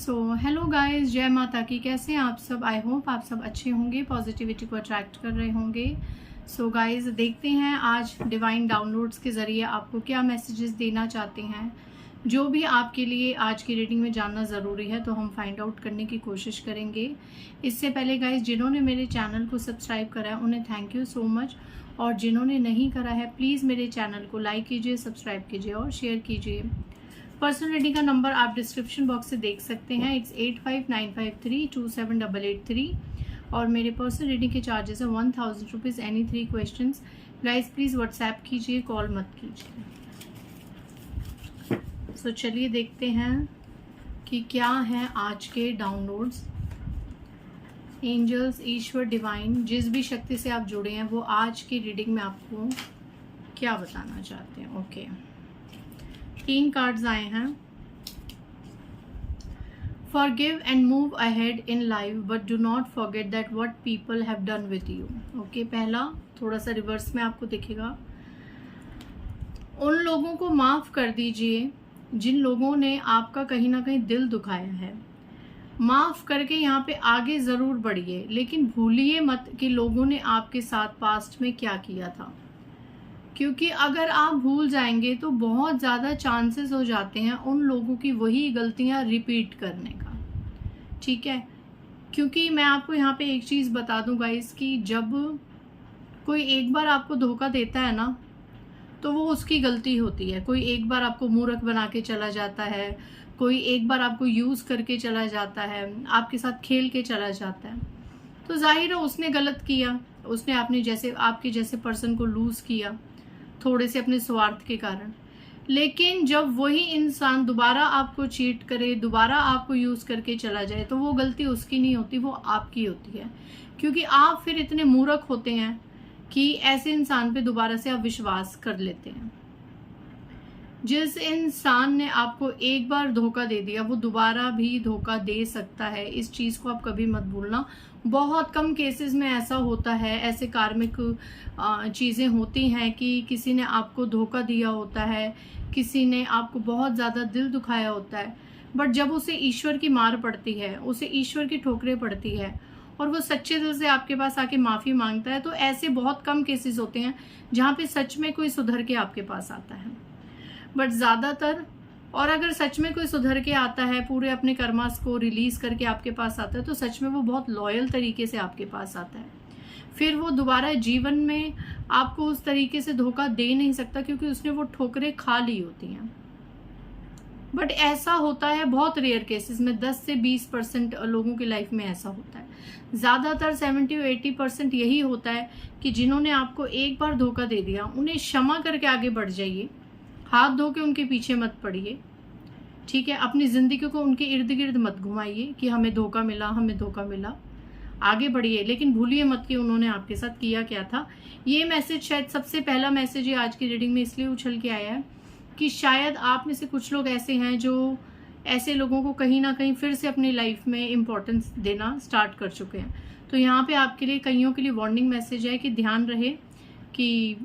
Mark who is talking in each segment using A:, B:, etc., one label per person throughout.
A: Hello guys, जय माता की। कैसे हैं आप सब? आई होप आप सब अच्छे होंगे, पॉजिटिविटी को अट्रैक्ट कर रहे होंगे। गाइस, देखते हैं आज डिवाइन डाउनलोड्स के ज़रिए आपको क्या मैसेजेस देना चाहते हैं। जो भी आपके लिए आज की रीडिंग में जानना ज़रूरी है तो हम फाइंड आउट करने की कोशिश करेंगे। इससे पहले गाइस, जिन्होंने मेरे चैनल को सब्सक्राइब करा है उन्हें थैंक यू सो मच, और जिन्होंने नहीं करा है प्लीज़ मेरे चैनल को लाइक कीजिए, सब्सक्राइब कीजिए और शेयर कीजिए। पर्सनल रीडिंग का नंबर आप डिस्क्रिप्शन बॉक्स से देख सकते हैं। इट्स 8595327883 और मेरे पर्सनल रीडिंग के चार्जेस है 1000 rupees any 3 questions. Guys please WhatsApp कीजिए, कॉल मत कीजिए। चलिए देखते हैं कि क्या है आज के डाउनलोड्स। एंजल्स, ईश्वर, डिवाइन, जिस भी शक्ति से आप जुड़े हैं वो आज की रीडिंग में आपको क्या बताना चाहते हैं। ओके, 3 कार्ड्स आए हैं। Forgive and move ahead in life, but do not forget that what people have done with you. Okay, पहला थोड़ा सा रिवर्स में आपको दिखेगा। उन लोगों को माफ कर दीजिए जिन लोगों ने आपका कहीं ना कहीं दिल दुखाया है। माफ करके यहाँ पे आगे जरूर बढ़िए, लेकिन भूलिए मत कि लोगों ने आपके साथ पास्ट में क्या किया था, क्योंकि अगर आप भूल जाएंगे तो बहुत ज़्यादा चांसेस हो जाते हैं उन लोगों की वही गलतियां रिपीट करने का। ठीक है, क्योंकि मैं आपको यहाँ पे एक चीज़ बता दूं गाइस कि जब कोई एक बार आपको धोखा देता है ना तो वो उसकी गलती होती है। कोई एक बार आपको मूर्ख बना के चला जाता है, कोई एक बार आपको यूज़ करके चला जाता है, आपके साथ खेल के चला जाता है, तो जाहिर है उसने गलत किया। उसने आपके जैसे पर्सन को लूज़ किया थोड़े से अपने स्वार्थ के कारण। लेकिन जब वही इंसान दोबारा आपको चीट करे, दोबारा आपको यूज करके चला जाए, तो वो गलती उसकी नहीं होती, वो आपकी होती है। क्योंकि आप फिर इतने मूर्ख होते हैं कि ऐसे इंसान पे दोबारा से आप विश्वास कर लेते हैं। जिस इंसान ने आपको एक बार धोखा दे दिया वो दोबारा भी धोखा दे सकता है। इस चीज को आप कभी मत भूलना। बहुत कम केसेस में ऐसा होता है, ऐसे कार्मिक चीजें होती हैं कि किसी ने आपको धोखा दिया होता है, किसी ने आपको बहुत ज्यादा दिल दुखाया होता है, बट जब उसे ईश्वर की मार पड़ती है, उसे ईश्वर की ठोकरें पड़ती है और वो सच्चे दिल से आपके पास आके माफी मांगता है, तो ऐसे बहुत कम केसेस होते हैं जहाँ पे सच में कोई सुधर के आपके पास आता है। बट ज्यादातर, और अगर सच में कोई सुधर के आता है, पूरे अपने कर्मास को रिलीज करके आपके पास आता है, तो सच में वो बहुत लॉयल तरीके से आपके पास आता है। फिर वो दोबारा जीवन में आपको उस तरीके से धोखा दे नहीं सकता, क्योंकि उसने वो ठोकरें खा ली होती हैं। बट ऐसा होता है बहुत रेयर केसेस में, 10 से 20% लोगों की लाइफ में ऐसा होता है। ज्यादातर 70-80% यही होता है कि जिन्होंने आपको एक बार धोखा दे दिया उन्हें क्षमा करके आगे बढ़ जाइए, हाथ धो के उनके पीछे मत पड़िए। ठीक है, अपनी जिंदगी को उनके इर्द गिर्द मत घुमाइए कि हमें धोखा मिला, हमें धोखा मिला। आगे बढ़िए, लेकिन भूलिए मत कि उन्होंने आपके साथ किया क्या था। ये मैसेज शायद सबसे पहला मैसेज है आज की रीडिंग में, इसलिए उछल के आया है कि शायद आप में से कुछ लोग ऐसे हैं जो ऐसे लोगों को कहीं ना कहीं फिर से अपनी लाइफ में इंपॉर्टेंस देना स्टार्ट कर चुके हैं। तो यहाँ पे आपके लिए, कईयों के लिए वार्निंग मैसेज है कि ध्यान रहे कि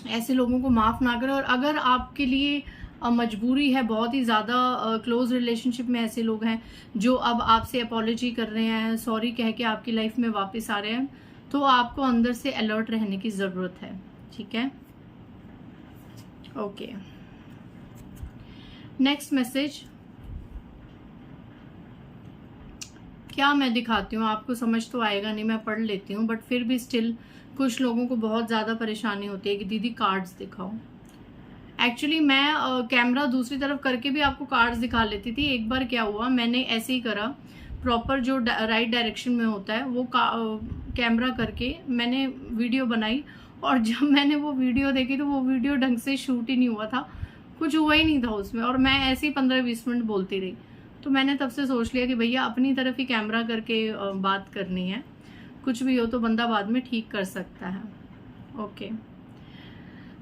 A: ऐसे लोगों को माफ ना करें। और अगर आपके लिए मजबूरी है, बहुत ही ज़्यादा क्लोज रिलेशनशिप में ऐसे लोग हैं जो अब आपसे अपॉलॉजी कर रहे हैं, सॉरी कह के आपकी लाइफ में वापस आ रहे हैं, तो आपको अंदर से अलर्ट रहने की ज़रूरत है। ठीक है, ओके। नेक्स्ट मैसेज क्या मैं दिखाती हूँ, आपको समझ तो आएगा नहीं, मैं पढ़ लेती हूँ, बट फिर भी स्टिल कुछ लोगों को बहुत ज़्यादा परेशानी होती है कि दीदी कार्ड्स दिखाओ। एक्चुअली मैं कैमरा दूसरी तरफ करके भी आपको कार्ड्स दिखा लेती थी। एक बार क्या हुआ, मैंने ऐसे ही करा, प्रॉपर जो राइट डायरेक्शन में होता है वो कैमरा करके मैंने वीडियो बनाई, और जब मैंने वो वीडियो देखी तो वो वीडियो ढंग से शूट ही नहीं हुआ था, कुछ हुआ ही नहीं था उसमें, और मैं ऐसे ही 15-20 मिनट बोलती रही। तो मैंने तब से सोच लिया कि भैया अपनी तरफ ही कैमरा करके बात करनी है, कुछ भी हो तो बंदा बाद में ठीक कर सकता है। Okay,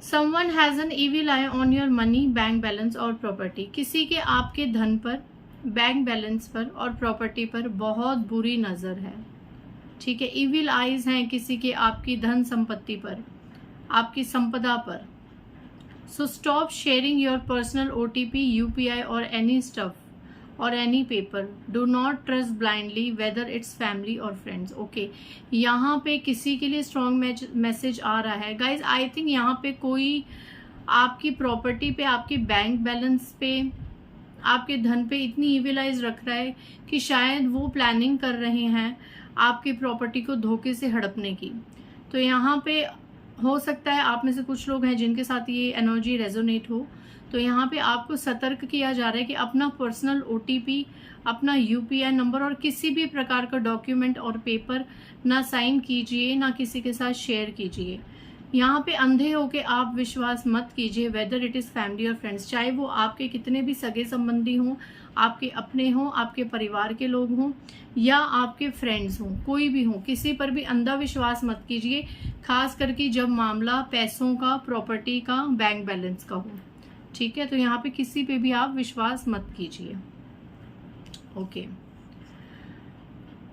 A: someone has an evil I on your money, bank balance और प्रॉपर्टी। किसी के आपके धन पर, बैंक बैलेंस पर और प्रॉपर्टी पर बहुत बुरी नजर है। ठीक है, इविल आईज हैं किसी के आपकी धन संपत्ति पर, आपकी संपदा पर। So stop sharing your personal OTP, UPI और any stuff or any paper. Do not trust blindly whether it's family or friends. Okay, यहाँ पे किसी के लिए strong मैसेज आ रहा है guys. I think यहाँ पे कोई आपकी प्रॉपर्टी पे, आपके बैंक बैलेंस पे, आपके धन पे इतनी इविलाइज रख रहा है कि शायद वो प्लानिंग कर रहे हैं आपकी प्रॉपर्टी को धोखे से हड़पने की. तो यहाँ पे हो सकता है आप में से कुछ लोग हैं जिनके साथ ये एनर्जी रेजोनेट हो. तो यहाँ पे आपको सतर्क किया जा रहा है कि अपना पर्सनल OTP, अपना UPI नंबर और किसी भी प्रकार का डॉक्यूमेंट और पेपर ना साइन कीजिए, ना किसी के साथ शेयर कीजिए. यहाँ पे अंधे होके आप विश्वास मत कीजिए, वेदर इट इज़ फैमिली और फ्रेंड्स, चाहे वो आपके कितने भी सगे संबंधी हों, आपके अपने हों, आपके परिवार के लोग हों या आपके फ्रेंड्स हों, कोई भी हो, किसी पर भी अंधा विश्वास मत कीजिए, खास करके जब मामला पैसों का, प्रॉपर्टी का, बैंक बैलेंस का हो. ठीक है, तो यहाँ पे किसी पे भी आप विश्वास मत कीजिए. Okay,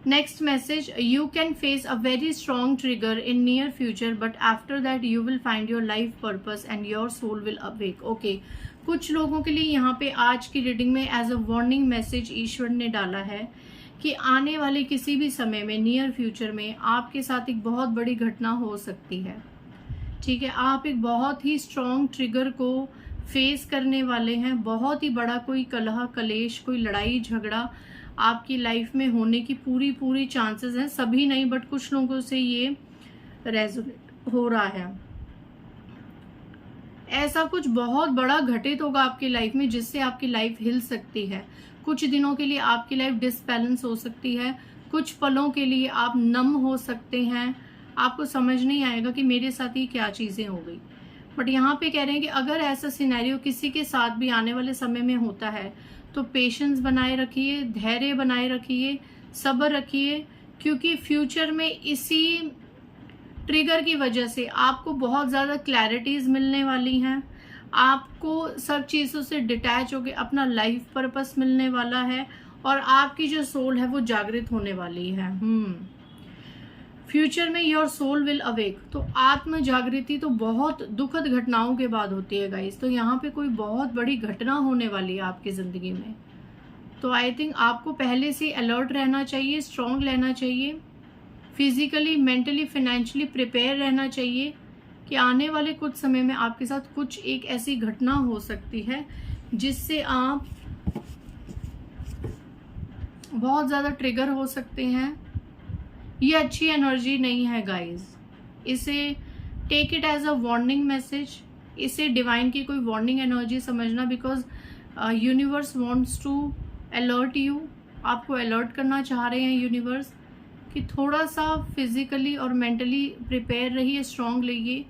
A: next message, you can face a very strong trigger in near future but after that you will find your life purpose and your soul will awake. Okay, कुछ लोगों के लिए यहाँ पे आज की रीडिंग में एज अ वार्निंग मैसेज ईश्वर ने डाला है कि आने वाले किसी भी समय में, नियर फ्यूचर में आपके साथ एक बहुत बड़ी घटना हो सकती है. ठीक है, आप एक बहुत ही स्ट्रॉन्ग ट्रिगर को फेस करने वाले हैं. बहुत ही बड़ा कोई कलह कलेश, कोई लड़ाई झगड़ा आपकी लाइफ में होने की पूरी चांसेस हैं. सभी नहीं बट कुछ लोगों से ये रेजोनेट हो रहा है. ऐसा कुछ बहुत बड़ा घटित होगा आपकी लाइफ में जिससे आपकी लाइफ हिल सकती है. कुछ दिनों के लिए आपकी लाइफ डिसबैलेंस हो सकती है. कुछ पलों के लिए आप नम हो सकते हैं. आपको समझ नहीं आएगा कि मेरे साथ ही क्या चीजें हो गई. बट यहाँ पे कह रहे हैं कि अगर ऐसा सिनेरियो किसी के साथ भी आने वाले समय में होता है तो पेशेंस बनाए रखिए, धैर्य बनाए रखिए, सब्र रखिए, क्योंकि फ्यूचर में इसी ट्रिगर की वजह से आपको बहुत ज़्यादा क्लैरिटीज मिलने वाली हैं. आपको सब चीज़ों से डिटैच होकर अपना लाइफ पर्पस मिलने वाला है और आपकी जो सोल है वो जागृत होने वाली है. फ्यूचर में योर सोल विल अवेक. तो आत्म जागृति तो बहुत दुखद घटनाओं के बाद होती है गाइस. तो यहाँ पे कोई बहुत बड़ी घटना होने वाली है आपकी जिंदगी में. तो आई थिंक आपको पहले से अलर्ट रहना चाहिए, स्ट्रांग रहना चाहिए, फिजिकली, मेंटली, फाइनेंशियली प्रिपेयर रहना चाहिए कि आने वाले कुछ समय में आपके साथ कुछ एक ऐसी घटना हो सकती है जिससे आप बहुत ज्यादा ट्रिगर हो सकते हैं. ये अच्छी एनर्जी नहीं है गाइस. इसे take it as a warning message. इसे डिवाइन की कोई वार्निंग एनर्जी समझना, because universe wants to alert you. आपको अलर्ट करना चाह रहे हैं यूनिवर्स कि थोड़ा सा फिजिकली और मेंटली प्रिपेयर रहिए, स्ट्रांग रहिए.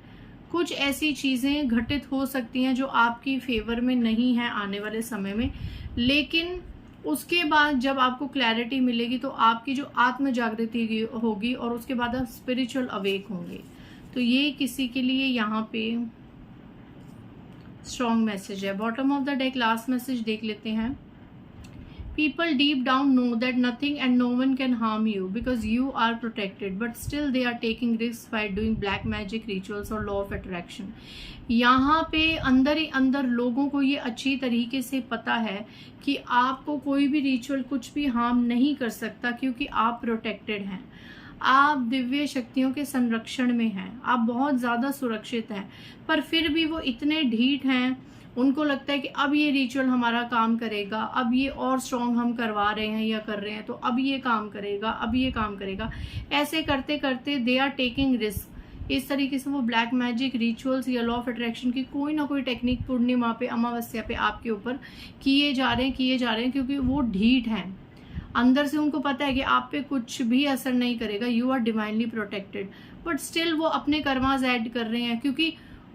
A: कुछ ऐसी चीज़ें घटित हो सकती हैं जो आपकी फेवर में नहीं है आने वाले समय में, लेकिन उसके बाद जब आपको क्लैरिटी मिलेगी तो आपकी जो आत्म जागृति होगी और उसके बाद आप स्पिरिचुअल अवेक होंगे. तो ये किसी के लिए यहाँ पे स्ट्रॉन्ग मैसेज है. Bottom of the deck last message देख लेते हैं. People deep down know that nothing and no one can harm you because you are protected, but still they are taking risks by doing black magic rituals or law of attraction. यहाँ पे अंदर ही अंदर लोगों को ये अच्छी तरीके से पता है कि आपको कोई भी रिचुअल कुछ भी हार्म नहीं कर सकता क्योंकि आप प्रोटेक्टेड हैं. आप दिव्य शक्तियों के संरक्षण में हैं. आप बहुत ज़्यादा सुरक्षित हैं. पर फिर भी वो इतने ढीठ हैं, उनको लगता है कि अब ये रिचुअल हमारा काम करेगा, अब ये और स्ट्रॉन्ग हम करवा रहे हैं या कर रहे हैं तो अब ये काम करेगा, अब ये काम करेगा. ऐसे करते करते दे आर टेकिंग रिस्क. इस तरीके से वो ब्लैक मैजिक रिचुअल्स या लॉ ऑफ अट्रैक्शन की कोई ना कोई टेक्निक पूर्णिमा पे, अमावस्या पे आपके ऊपर किए जा रहे हैं क्योंकि वो ढीठ हैं. अंदर से उनको पता है कि आप पे कुछ भी असर नहीं करेगा. You are divinely protected. But still वो अपने कर्मास ऐड कर रहे हैं क्योंकि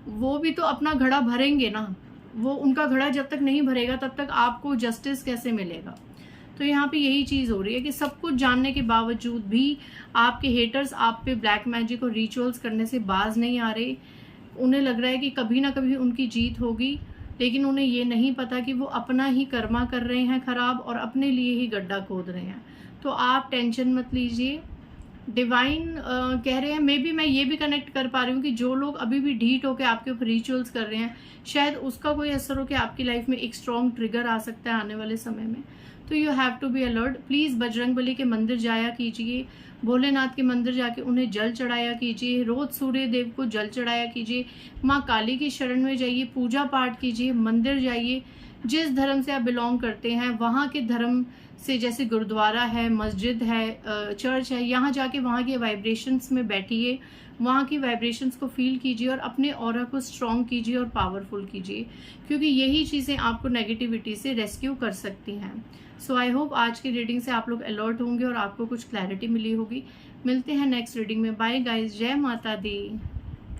A: वो भी तो अपना घड़ा भरेंगे ना. वो उनका घड़ा जब तक नहीं भरेगा तब तक आपको जस्टिस कैसे मिलेगा. तो यहाँ पे यही चीज़ हो रही है कि सब कुछ जानने के बावजूद भी आपके हेटर्स आप पे ब्लैक मैजिक और रिचुअल्स करने से बाज नहीं आ रहे. उन्हें लग रहा है कि कभी ना कभी उनकी जीत होगी, लेकिन उन्हें ये नहीं पता कि वो अपना ही कर्मा कर रहे हैं खराब और अपने लिए ही गड्ढा खोद रहे हैं. तो आप टेंशन मत लीजिए. डिवाइन कह रहे हैं, मे बी मैं ये भी कनेक्ट कर पा रही हूँ कि जो लोग अभी भी ढीठ होकर आपके ऊपर रिचुअल्स कर रहे हैं, शायद उसका कोई असर हो कि आपकी लाइफ में एक स्ट्रॉन्ग ट्रिगर आ सकता है आने वाले समय में. तो you have to be alert. Please Bajrangbali के मंदिर जाया कीजिए, भोलेनाथ के मंदिर जाके उन्हें जल चढ़ाया कीजिए, रोज सूर्य देव को जल चढ़ाया कीजिए, माँ काली की शरण में जाइए, पूजा पाठ कीजिए, मंदिर जाइए। जिस धर्म से आप बिलोंग करते हैं वहाँ के धर्म से, जैसे गुरुद्वारा है, मस्जिद है, चर्च है, यहाँ जाके वहाँ के वाइब्रेशंस में बैठिए, वहाँ की वाइब्रेशंस को फील कीजिए और अपने ऑरा को स्ट्रॉन्ग कीजिए और पावरफुल कीजिए, क्योंकि यही चीज़ें आपको नेगेटिविटी से रेस्क्यू कर सकती हैं। सो आई होप आज की रीडिंग से आप लोग अलर्ट होंगे और आपको कुछ क्लैरिटी मिली होगी। मिलते हैं नेक्स्ट रीडिंग में। बाय गाइस, जय माता दी।